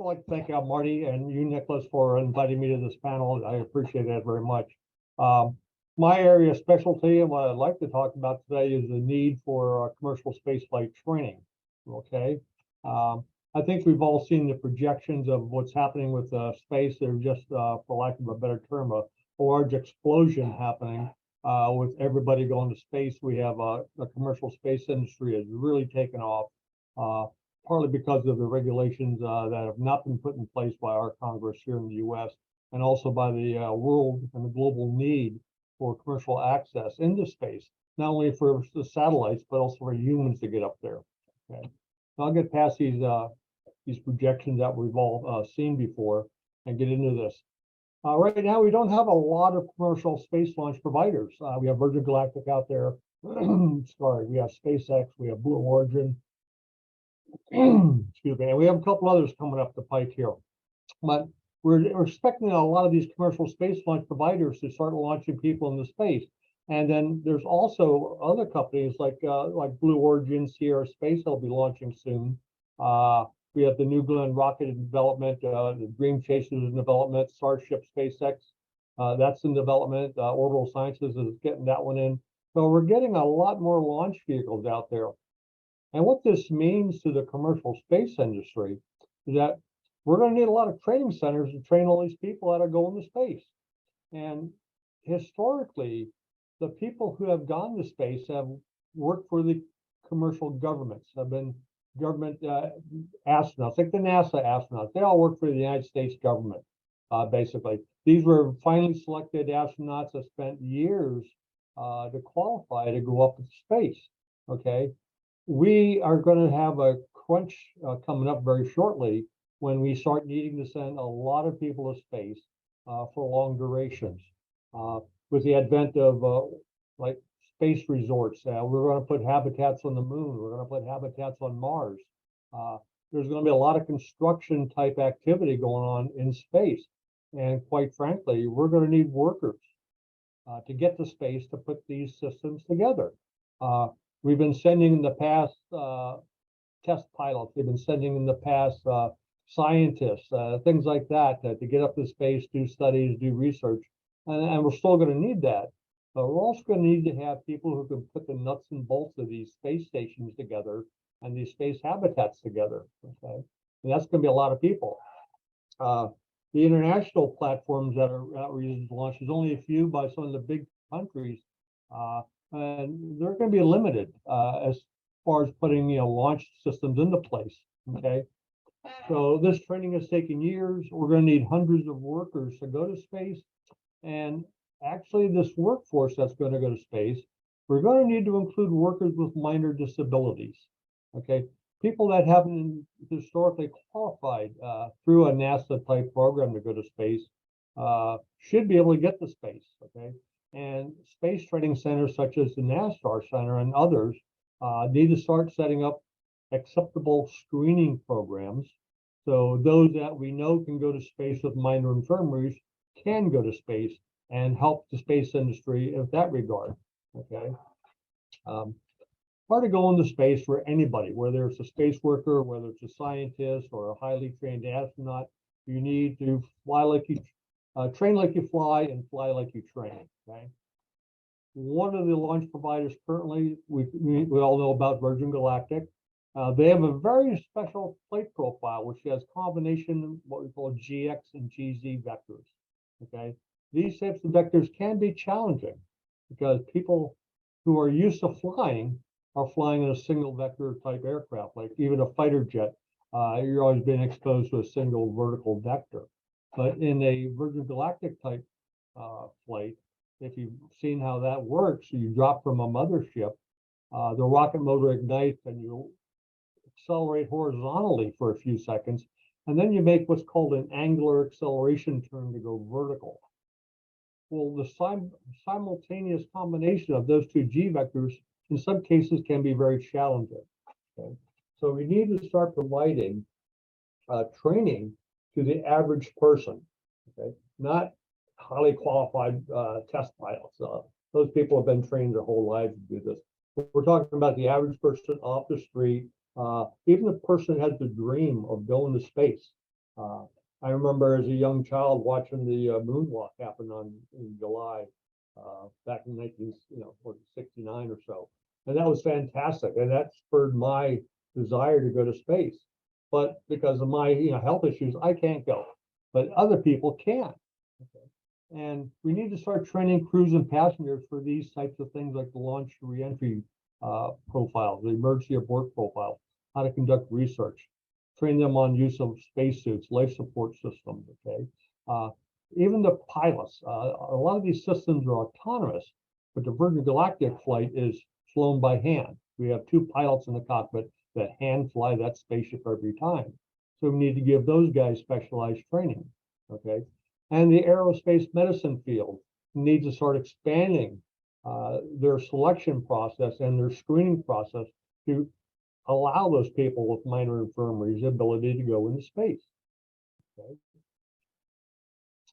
I'd like to thank Marty and you, Nicholas, for inviting me to this panel. I appreciate that very much. Um, my area of specialty and what I'd like to talk about today is the need for commercial spaceflight training. Okay. I think we've all seen the projections of what's happening with space. There's just, for lack of a better term, a large explosion happening with everybody going to space. We have the commercial space industry has really taken off. Partly because of the regulations that have not been put in place by our Congress here in the U.S. and also by the world and the global need for commercial access into space, not only for the satellites, but also for humans to get up there. Okay. So I'll get past these projections that we've all seen before and get into this. Right now, we don't have a lot of commercial space launch providers. We have Virgin Galactic out there. Sorry, we have SpaceX, we have Blue Origin. Excuse me, and we have a couple others coming up the pike here. But we're expecting a lot of these commercial space launch providers to start launching people into space. And then there's also other companies like Blue Origin, Sierra Space, they'll be launching soon. We have the New Glenn rocket in development, the Dream Chaser is in development, Starship SpaceX, that's in development. Orbital Sciences is getting that one in. So we're getting a lot more launch vehicles out there. And what this means to the commercial space industry is that we're going to need a lot of training centers to train all these people that are going to space. And historically, the people who have gone to space have worked for the commercial governments, have been government astronauts, like the NASA astronauts. They all work for the United States government, basically. These were finally selected astronauts that spent years to qualify to go up to space, okay? We are going to have a crunch coming up very shortly when we start needing to send a lot of people to space for long durations. With the advent of like space resorts, we're going to put habitats on the moon. We're going to put habitats on Mars. There's going to be a lot of construction type activity going on in space. And quite frankly, we're going to need workers to get to space to put these systems together. We've been sending in the past test pilots. They've been sending in the past scientists, things like that, to get up to space, do studies, do research. And we're still going to need that. But we're also going to need to have people who can put the nuts and bolts of these space stations together and these space habitats together. Okay, and that's going to be a lot of people. The international platforms that are using to launch is only a few by some of the big countries. And they're going to be limited as far as putting launch systems into place. Okay, so this training has taken years. We're going to need hundreds of workers to go to space, and actually, this workforce that's going to go to space, we're going to need to include workers with minor disabilities. Okay, people that haven't historically qualified through a NASA type program to go to space should be able to get to space. Okay. And space training centers such as the NASTAR Center and others need to start setting up acceptable screening programs. So those that we know can go to space with minor infirmaries can go to space and help the space industry in that regard. Okay. Part of going to space for anybody, whether it's a space worker, whether it's a scientist or a highly trained astronaut, you need to fly like you train like you fly and fly like you train. Okay. One of the launch providers currently, we all know about Virgin Galactic. They have a very special flight profile, which has combination what we call GX and GZ vectors. Okay. These types of vectors can be challenging because people who are used to flying are flying in a single vector type aircraft, like even a fighter jet. You're always being exposed to a single vertical vector. But in a Virgin Galactic type flight, if you've seen how that works, you drop from a mothership, the rocket motor ignites and you accelerate horizontally for a few seconds, and then you make what's called an angular acceleration turn to go vertical. Well, the simultaneous combination of those two G vectors in some cases can be very challenging. Okay? So we need to start providing training to the average person, okay? Not highly qualified test pilots. Those people have been trained their whole lives to do this. We're talking about the average person off the street, even the person that has the dream of going to space. I remember as a young child watching the moonwalk happen in July back in 69 or so, and that was fantastic, and that spurred my desire to go to space. But because of my health issues, I can't go, but other people can. Okay. And we need to start training crews and passengers for these types of things like the launch to reentry profiles, the emergency abort profile, how to conduct research, train them on use of spacesuits, life support systems. Okay, even the pilots. A lot of these systems are autonomous, but the Virgin Galactic flight is flown by hand. We have two pilots in the cockpit that hand fly that spaceship every time. So we need to give those guys specialized training. Okay, and the aerospace medicine field needs to start expanding their selection process and their screening process to allow those people with minor infirmaries the ability to go into space. Okay.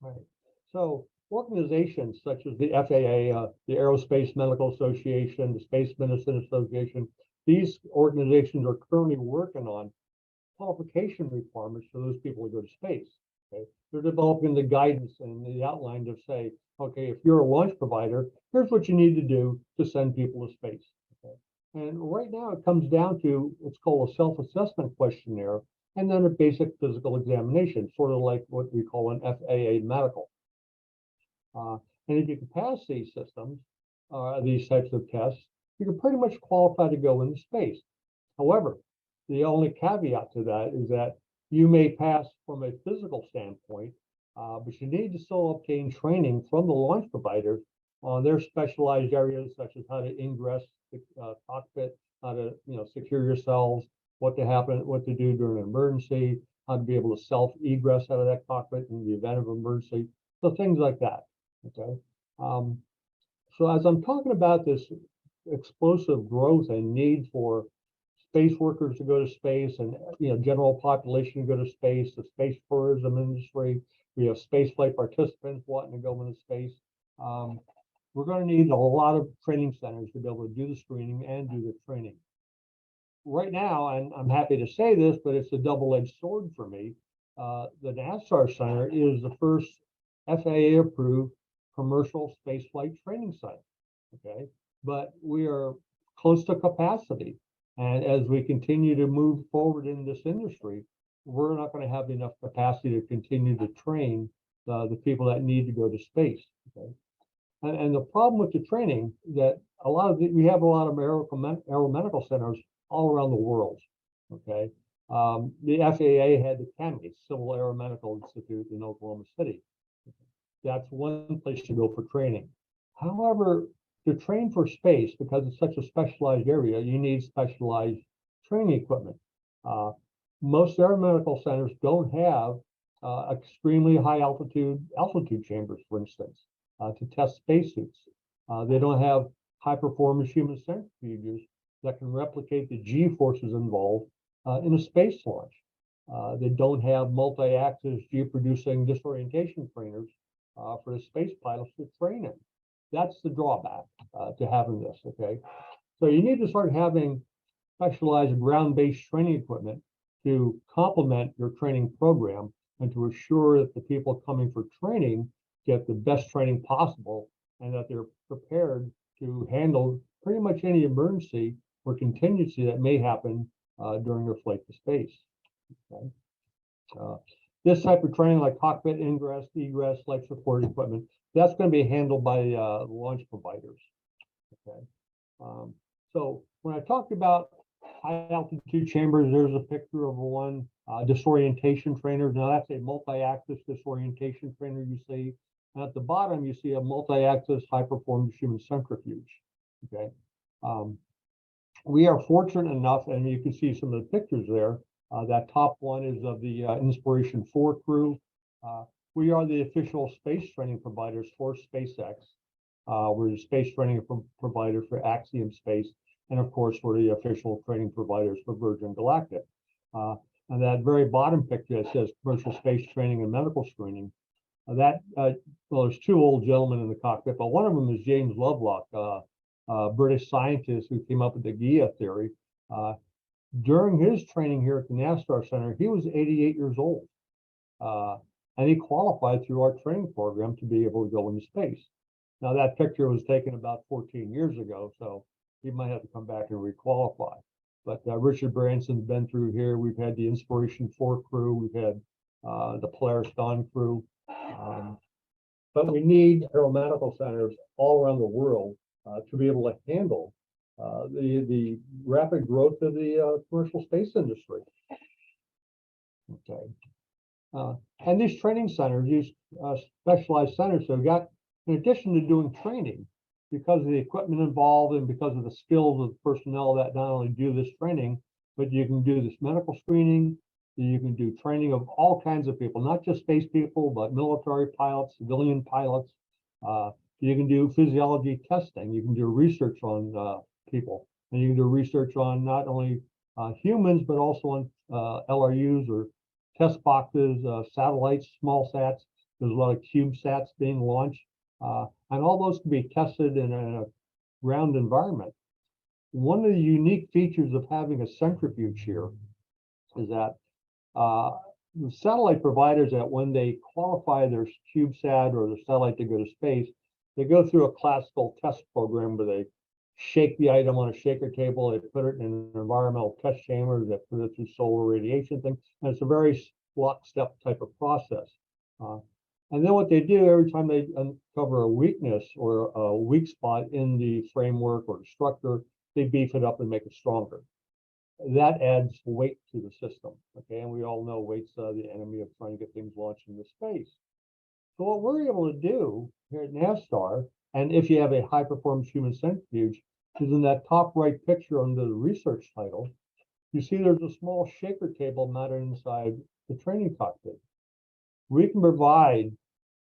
All right. So organizations such as the FAA, the Aerospace Medical Association, the Space Medicine Association, these organizations are currently working on qualification requirements for those people to go to space. Okay. They're developing the guidance and the outline to say, okay, if you're a launch provider, here's what you need to do to send people to space. Okay. And right now it comes down to what's called a self-assessment questionnaire and then a basic physical examination, sort of like what we call an FAA medical. And if you can pass these systems, these types of tests, you can pretty much qualify to go into space. However, the only caveat to that is that you may pass from a physical standpoint, but you need to still obtain training from the launch providers on their specialized areas, such as how to ingress the cockpit, how to secure yourselves, what to do during an emergency, how to be able to self-egress out of that cockpit in the event of emergency. So things like that. Okay. So as I'm talking about this explosive growth and need for space workers to go to space and general population to go to space, the space tourism industry, we have space flight participants wanting to go into space. We're going to need a lot of training centers to be able to do the screening and do the training. Right now, and I'm happy to say this, but it's a double-edged sword for me. The NASTAR Center is the first FAA-approved commercial spaceflight training site. Okay, but we are close to capacity, and as we continue to move forward in this industry, we're not going to have enough capacity to continue to train the people that need to go to space. Okay, and the problem with the training that we have a lot of aeromedical centers all around the world. Okay, the FAA had the CAMI, Civil Aeromedical Institute in Oklahoma City. That's one place to go for training. However, to train for space, because it's such a specialized area, you need specialized training equipment. Most aeromedical centers don't have extremely high altitude chambers, for instance, to test spacesuits. They don't have high performance human centrifuges that can replicate the G forces involved in a space launch. They don't have multi-axis G-producing disorientation trainers for the space pilots to train in. That's the drawback to having this. Okay, so you need to start having specialized ground-based training equipment to complement your training program and to assure that the people coming for training get the best training possible and that they're prepared to handle pretty much any emergency or contingency that may happen during their flight to space. Okay. This type of training, like cockpit ingress, egress, life support equipment, that's going to be handled by launch providers. Okay. So when I talked about high altitude chambers, there's a picture of one disorientation trainer. Now that's a multi-axis disorientation trainer you see. And at the bottom, you see a multi-axis high performance human centrifuge. Okay. We are fortunate enough, and you can see some of the pictures there. That top one is of the Inspiration 4 crew. We are the official space training providers for SpaceX. We're the space training provider for Axiom Space. And of course, we're the official training providers for Virgin Galactic. And that very bottom picture that says commercial space training and medical screening. Well, there's two old gentlemen in the cockpit, but one of them is James Lovelock, British scientist who came up with the Gaia theory. During his training here at the NASTAR Center, he was 88 years old. And he qualified through our training program to be able to go into space. Now that picture was taken about 14 years ago, so he might have to come back and requalify. But Richard Branson's been through here. We've had the Inspiration 4 crew. We've had the Polaris Dawn crew. But we need aeromedical centers all around the world to be able to handle the rapid growth of the commercial space industry. Okay. And these training centers, these specialized centers, have got, in addition to doing training, because of the equipment involved and because of the skills of the personnel that not only do this training, but you can do this medical screening, you can do training of all kinds of people, not just space people, but military pilots, civilian pilots. You can do physiology testing, you can do research on people, and you can do research on not only humans, but also on LRUs or test boxes, satellites, small sats. There's a lot of CubeSats being launched, and all those can be tested in a ground environment. One of the unique features of having a centrifuge here is that the satellite providers, that when they qualify their CubeSat or their satellite to go to space, they go through a classical test program where they shake the item on a shaker table, they put it in an environmental test chamber, they put it through solar radiation thing, and it's a very lockstep type of process. And then what they do every time they uncover a weakness or a weak spot in the framework or the structure, they beef it up and make it stronger. That adds weight to the system. Okay, and we all know weight's the enemy of trying to get things launched into space. So what we're able to do here at NavStar, and if you have a high performance human centrifuge, is in that top right picture under the research title, you see there's a small shaker table mounted inside the training cockpit. We can provide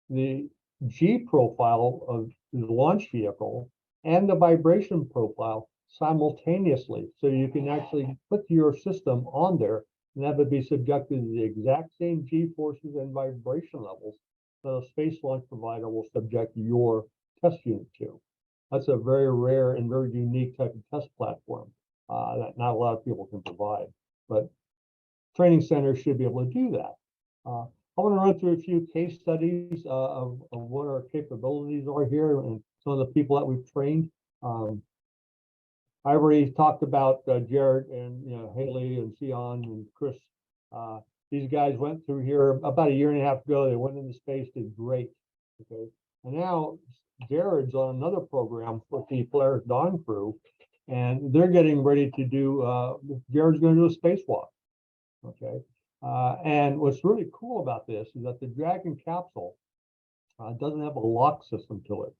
the G profile of the launch vehicle and the vibration profile simultaneously. So you can actually put your system on there and that would be subjected to the exact same G forces and vibration levels that a space launch provider will subject your test unit to. That's a very rare and very unique type of test platform that not a lot of people can provide, but training centers should be able to do that. I want to run through a few case studies of what our capabilities are here and some of the people that we've trained. I already talked about Jared and Haley and Sion and Chris. These guys went through here about a year and a half ago. They went into space, did great. Okay, and now Jared's on another program with the Polaris Dawn crew, and they're getting ready to do. Jared's going to do a spacewalk. Okay, and what's really cool about this is that the Dragon capsule doesn't have a lock system to it.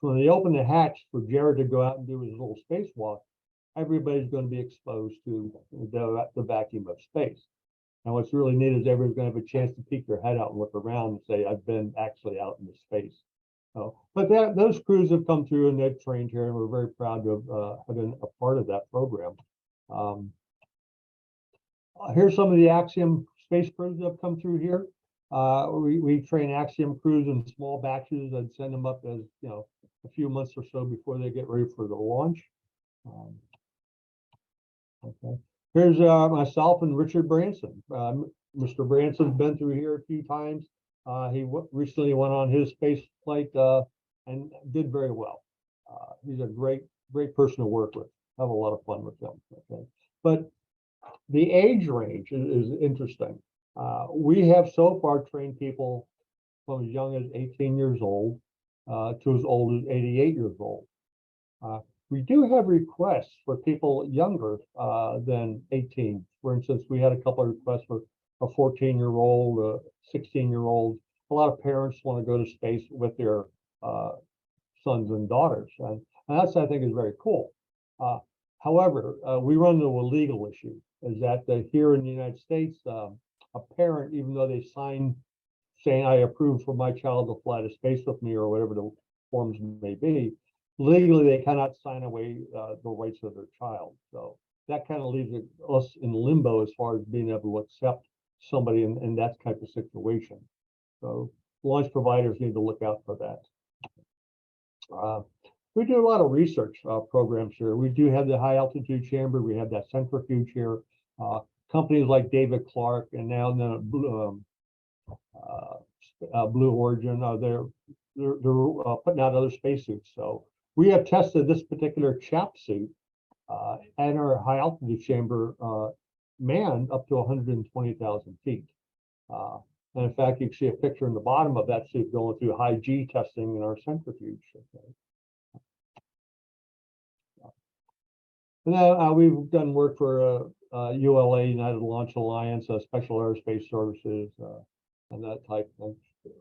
So when they open the hatch for Jared to go out and do his little spacewalk, everybody's going to be exposed to the vacuum of space. And what's really neat is everybody's going to have a chance to peek their head out and look around and say, I've been actually out in the space. But those crews have come through and they've trained here, and we're very proud to have been a part of that program. Here's some of the Axiom space crews that have come through here. We train Axiom crews in small batches and send them up as a few months or so before they get ready for the launch. Okay. Here's myself and Richard Branson. Mr. Branson's been through here a few times. He recently went on his space flight and did very well. He's a great person to work with. Have a lot of fun with him. Okay. But the age range is interesting. We have so far trained people from as young as 18 years old to as old as 88 years old. We do have requests for people younger than 18. For instance, we had a couple of requests for a 14-year-old, a 16-year-old. A lot of parents want to go to space with their sons and daughters, and that's, I think, is very cool. However, we run into a legal issue, is that here in the United States, a parent, even though they sign saying I approve for my child to fly to space with me or whatever the forms may be, legally they cannot sign away the rights of their child. So that kind of leaves us in limbo as far as being able to accept somebody in that type of situation. So launch providers need to look out for that. We do a lot of research programs here. We do have the high altitude chamber. We have that centrifuge here. Companies like David Clark and now Blue Origin. They're putting out other spacesuits. So we have tested this particular chap suit and our high altitude chamber manned up to 120,000 feet. And in fact, you can see a picture in the bottom of that suit going through high G testing in our centrifuge. Okay. And then we've done work for ULA, United Launch Alliance, Special Aerospace Services, and that type of thing.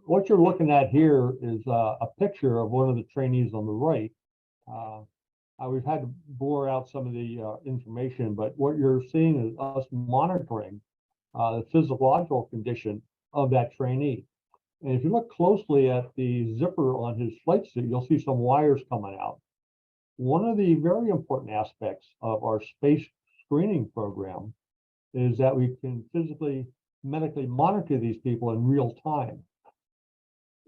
What you're looking at here is a picture of one of the trainees on the right. We've had to blur out some of the information, but what you're seeing is us monitoring the physiological condition of that trainee. And if you look closely at the zipper on his flight suit, you'll see some wires coming out. One of the very important aspects of our space screening program is that we can physically, medically monitor these people in real time.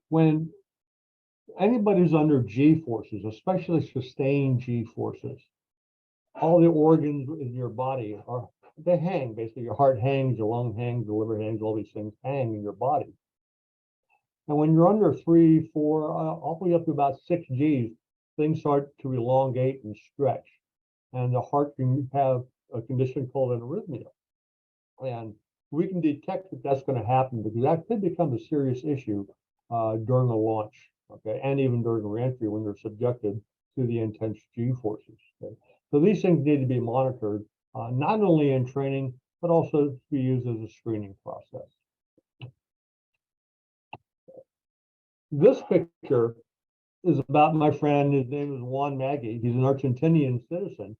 When anybody's under G forces, especially sustained G forces, all the organs in your body they hang. Basically, your heart hangs, your lung hangs, your liver hangs, all these things hang in your body. And when you're under 3, 4, all the way up to about 6 Gs, things start to elongate and stretch. And the heart can have a condition called an arrhythmia. And we can detect that that's going to happen because that could become a serious issue during a launch, okay, and even during reentry when they're subjected to the intense G forces. Okay? So these things need to be monitored, not only in training, but also to be used as a screening process. This picture is about my friend. His name is Juan Maggie. He's an Argentinian citizen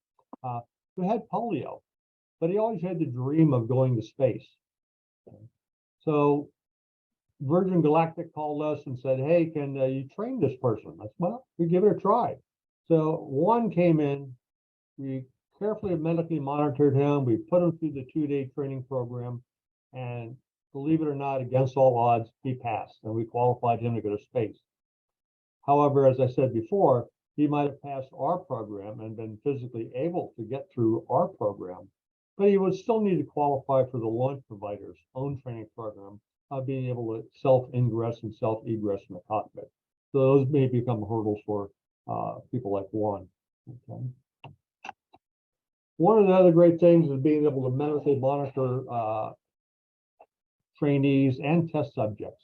who had polio, but he always had the dream of going to space. So Virgin Galactic called us and said, hey, can you train this person? I said, well, we give it a try. So Juan came in, we carefully medically monitored him. We put him through the 2-day training program, and believe it or not, against all odds, he passed, and we qualified him to go to space. However, as I said before, he might have passed our program and been physically able to get through our program, but he would still need to qualify for the launch provider's own training program of being able to self-ingress and self-egress in the cockpit. So those may become hurdles for people like Juan. Okay. One of the other great things is being able to medically monitor trainees and test subjects.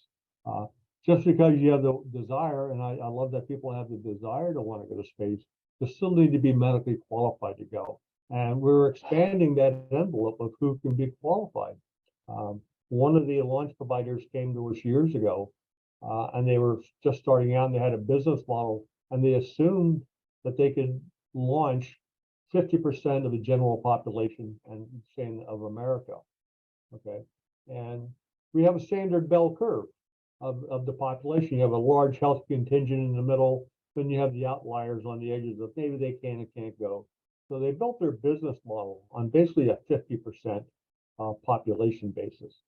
Just because you have the desire, and I love that people have the desire to want to go to space, you still need to be medically qualified to go. And we're expanding that envelope of who can be qualified. One of the launch providers came to us years ago, and they were just starting out, and they had a business model, and they assumed that they could launch 50% of the general population and saying of America. Okay. And we have a standard bell curve of the population. You have a large health contingent in the middle, then you have the outliers on the edges of maybe they can and can't go. So they built their business model on basically a 50% population basis.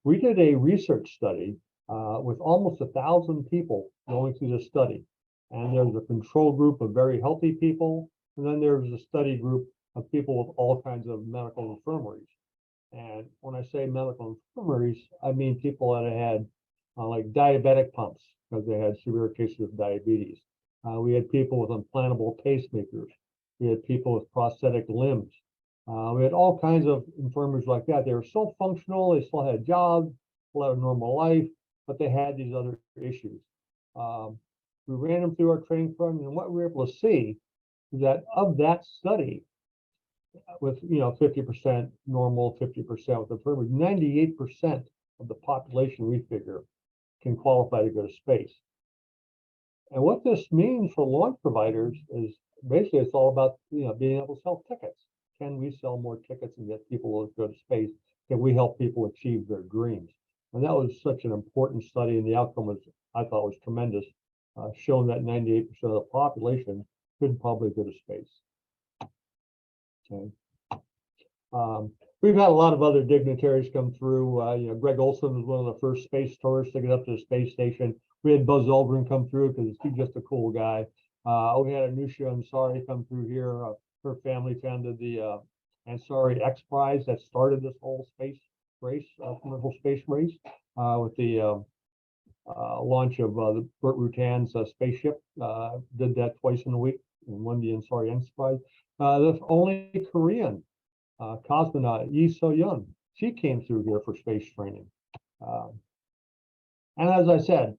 We did a research study with almost 1,000 people going through this study. And there was a control group of very healthy people, and then there was a study group of people with all kinds of medical infirmaries. And when I say medical infirmaries, I mean people that had like diabetic pumps because they had severe cases of diabetes. We had people with implantable pacemakers. We had people with prosthetic limbs. We had all kinds of infirmaries like that. They were still functional. They still had jobs, still had a normal life, but they had these other issues. We ran them through our training program, and what we were able to see is that of that study, with 50% normal, 50% with infirmary, 98% of the population we figure can qualify to go to space. And what this means for launch providers is basically it's all about being able to sell tickets. Can we sell more tickets and get people to go to space? Can we help people achieve their dreams? And that was such an important study, and the outcome was, I thought, was tremendous, showing that 98% of the population could probably go to space. Okay. We've had a lot of other dignitaries come through. Greg Olson was one of the first space tourists to get up to the space station. We had Buzz Aldrin come through because he's just a cool guy. We had Anousheh Ansari come through here. Her family founded the Ansari X Prize that started this whole space race, commercial space race, with the launch of the Burt Rutan's spaceship. Did that twice in a week in one the Ansari Enterprise. The only Korean cosmonaut, Yi So-young, she came through here for space training. And as I said,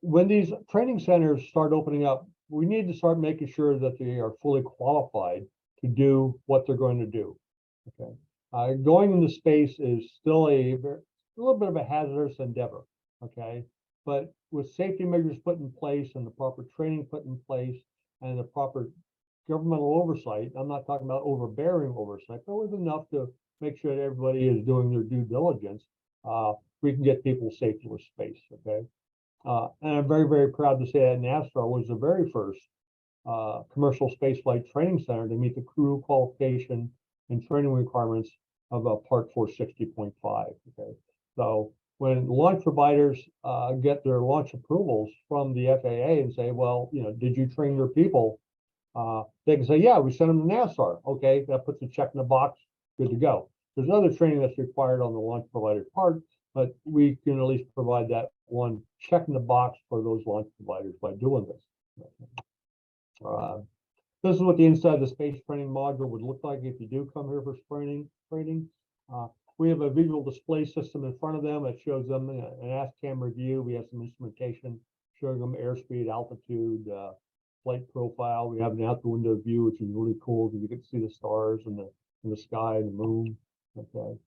when these training centers start opening up, we need to start making sure that they are fully qualified to do what they're going to do. Okay, going into space is still a little bit of a hazardous endeavor. Okay, but with safety measures put in place and the proper training put in place and the proper governmental oversight, I'm not talking about overbearing oversight, but with enough to make sure that everybody is doing their due diligence, we can get people safely to space. Okay. And I'm very, very proud to say that NASAR was the very first commercial spaceflight training center to meet the crew qualification and training requirements of Part 460.5. Okay, so when launch providers get their launch approvals from the FAA and say, well, did you train your people? They can say, yeah, we sent them to NASAR. Okay, that puts a check in the box, good to go. There's other training that's required on the launch provider's part, but we can at least provide that one check in the box for those launch providers by doing this. This is what the inside of the space training module would look like if you do come here for training. We have a visual display system in front of them that shows them an aft camera view. We have some instrumentation showing them airspeed, altitude, flight profile. We have an out the window view, which is really cool because you get to see the stars and the sky and the moon. Okay.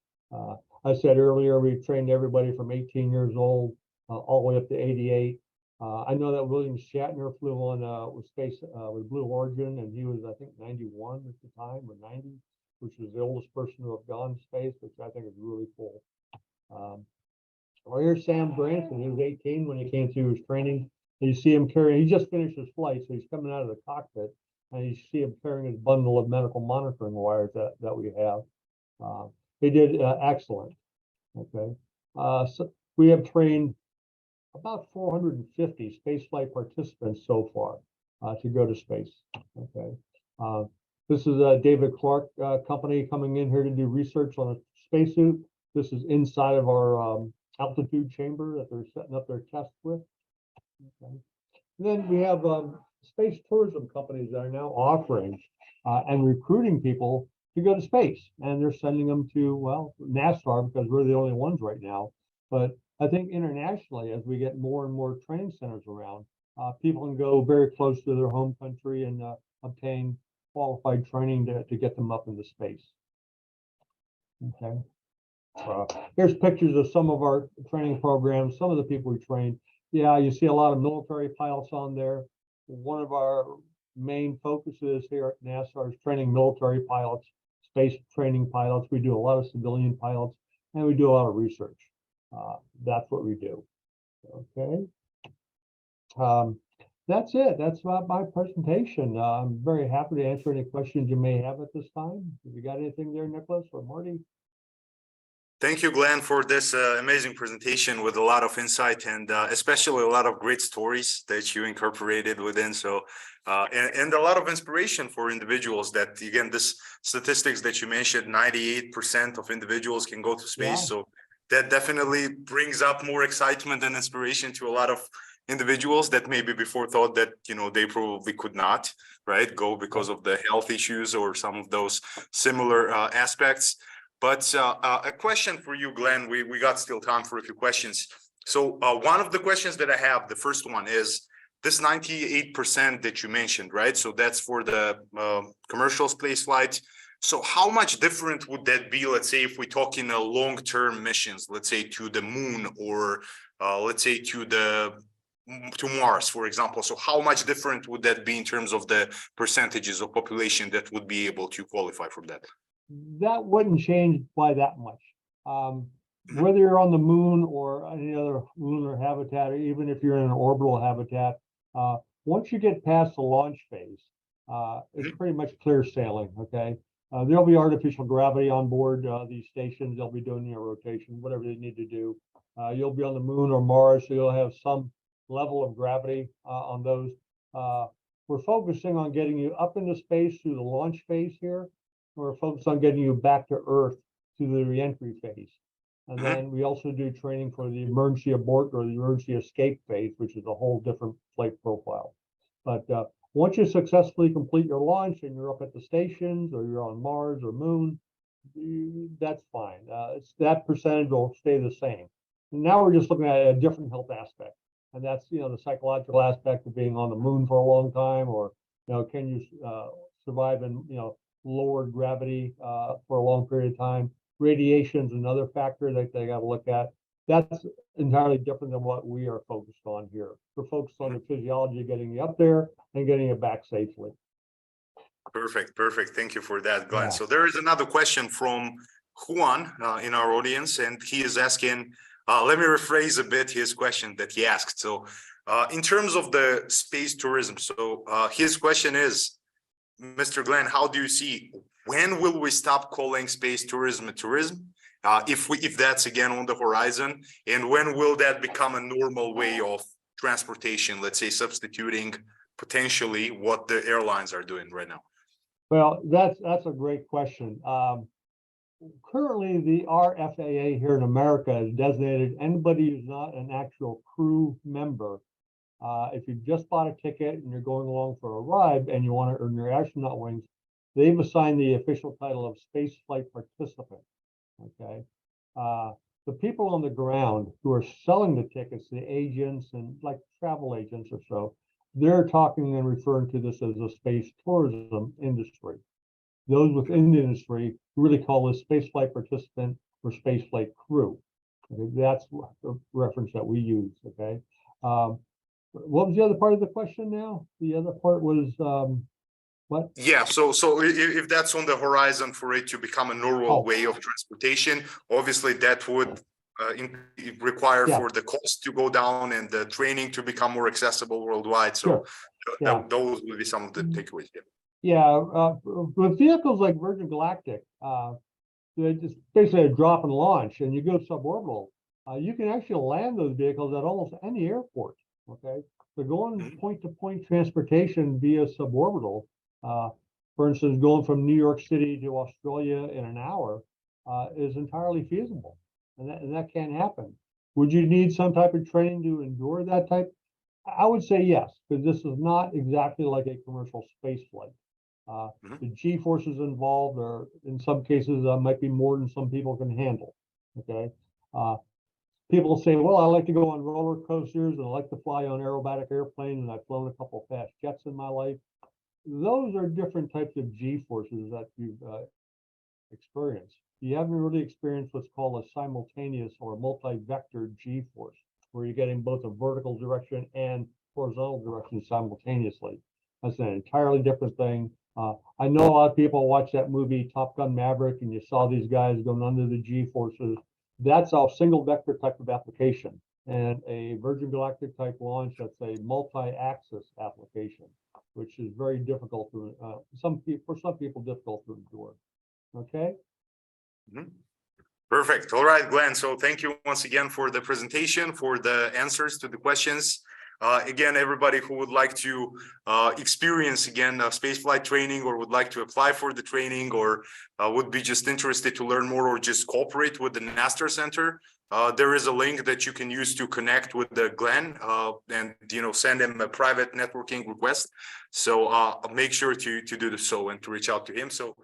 I said earlier, we've trained everybody from 18 years old all the way up to 88. I know that William Shatner flew on with space with Blue Origin, and he was, I think, 91 at the time, or 90, which is the oldest person to have gone to space, which I think is really cool. Here's Sam Branson. He was 18 when he came through his training. And you see him carrying, he just finished his flight, so he's coming out of the cockpit, and you see him carrying his bundle of medical monitoring wires that we have. He did excellent. Okay, so we have trained about 450 spaceflight participants so far to go to space. Okay, this is a David Clark company coming in here to do research on a spacesuit. This is inside of our altitude chamber that they're setting up their test with. Okay. And then we have space tourism companies that are now offering and recruiting people to go to space, and they're sending them to, well, NASAR, because we're the only ones right now. But I think internationally, as we get more and more training centers around, people can go very close to their home country and obtain qualified training to get them up into space. Okay. Here's pictures of some of our training programs, some of the people we trained. Yeah, you see a lot of military pilots on there. One of our main focuses here at NASAR is training military pilots, space training pilots. We do a lot of civilian pilots, and we do a lot of research. That's what we do. Okay. That's it. That's about my presentation. I'm very happy to answer any questions you may have at this time. Have you got anything there, Nicholas or Marty? Thank you, Glenn, for this amazing presentation with a lot of insight and especially a lot of great stories that you incorporated within. So, and a lot of inspiration for individuals that, again, this statistics that you mentioned, 98% of individuals can go to space. Yeah. So that definitely brings up more excitement and inspiration to a lot of individuals that maybe before thought that, they probably could not, right, go because of the health issues or some of those similar aspects. But a question for you, Glenn, we got still time for a few questions. So one of the questions that I have, the first one is this 98% that you mentioned, right? So that's for the commercial space flight. So how much different would that be, let's say, if we talk in a long-term missions, let's say to the moon or let's say to Mars, for example? So how much different would that be in terms of the percentages of population that would be able to qualify for that? That wouldn't change by that much. Whether you're on the moon or any other lunar habitat, or even if you're in an orbital habitat, once you get past the launch phase, it's pretty much clear sailing. Okay, there'll be artificial gravity on board these stations. They'll be doing rotation, whatever they need to do. You'll be on the moon or Mars, so you'll have some level of gravity on those. We're focusing on getting you up into space through the launch phase here. We're focused on getting you back to Earth to the reentry phase. And Mhm. then we also do training for the emergency abort or the emergency escape phase, which is a whole different flight profile. But once you successfully complete your launch and you're up at the stations or you're on Mars or Moon, that's fine. It's that percentage will stay the same. And now we're just looking at a different health aspect, and that's the psychological aspect of being on the moon for a long time, or can you survive in lowered gravity for a long period of time. Radiation is another factor that they got to look at. That's entirely different than what we are focused on here. We're focused on the physiology of getting you up there and getting you back safely. Perfect. Thank you for that, Glenn. Yeah. So there is another question from Juan in our audience, and he is asking, let me rephrase a bit his question that he asked. So in terms of the space tourism, so his question is, Mr. Glenn, how do you see, when will we stop calling space tourism tourism? If that's again on the horizon, and when will that become a normal way of transportation, let's say substituting potentially what the airlines are doing right now? Well, that's a great question. Currently, the RFAA here in America has designated anybody who's not an actual crew member. If you just bought a ticket and you're going along for a ride and you want to earn your astronaut wings, they've assigned the official title of space flight participant. Okay. The people on the ground who are selling the tickets, the agents and like travel agents or so, they're talking and referring to this as a space tourism industry. Those within the industry really call this space flight participant or space flight crew. Okay, that's the reference that we use. Okay. What was the other part of the question now? The other part was what? Yeah, so if that's on the horizon for it to become a normal way of transportation, obviously that would require for the cost to go down and the training to become more accessible worldwide. So those would be some of the takeaways. With vehicles like Virgin Galactic, they just basically a drop and launch, and you go suborbital. You can actually land those vehicles at almost any airport. Okay, so going point-to-point transportation via suborbital, for instance, going from New York City to Australia in an hour, is entirely feasible, and that can happen. Would you need some type of training to endure that type? I would say yes, because this is not exactly like a commercial space flight. The G forces involved are, in some cases, might be more than some people can handle. Okay. People say, well, I like to go on roller coasters and I like to fly on aerobatic airplanes, and I've flown a couple of fast jets in my life. Those are different types of G forces that you've experienced. You haven't really experienced what's called a simultaneous or multi-vector G force, where you're getting both a vertical direction and horizontal direction simultaneously. That's an entirely different thing. I know a lot of people watch that movie Top Gun Maverick, and you saw these guys going under the G forces. That's a single vector type of application, and a Virgin Galactic type launch, that's a multi-axis application, which is very difficult to some people difficult to endure. Okay. Perfect. All right, Glenn. So thank you once again for the presentation, for the answers to the questions. Again, everybody who would like to experience again spaceflight training, or would like to apply for the training, or would be just interested to learn more or just cooperate with the NASTAR Center, there is a link that you can use to connect with the Glenn and send him a private networking request. So make sure to do so and to reach out to him. So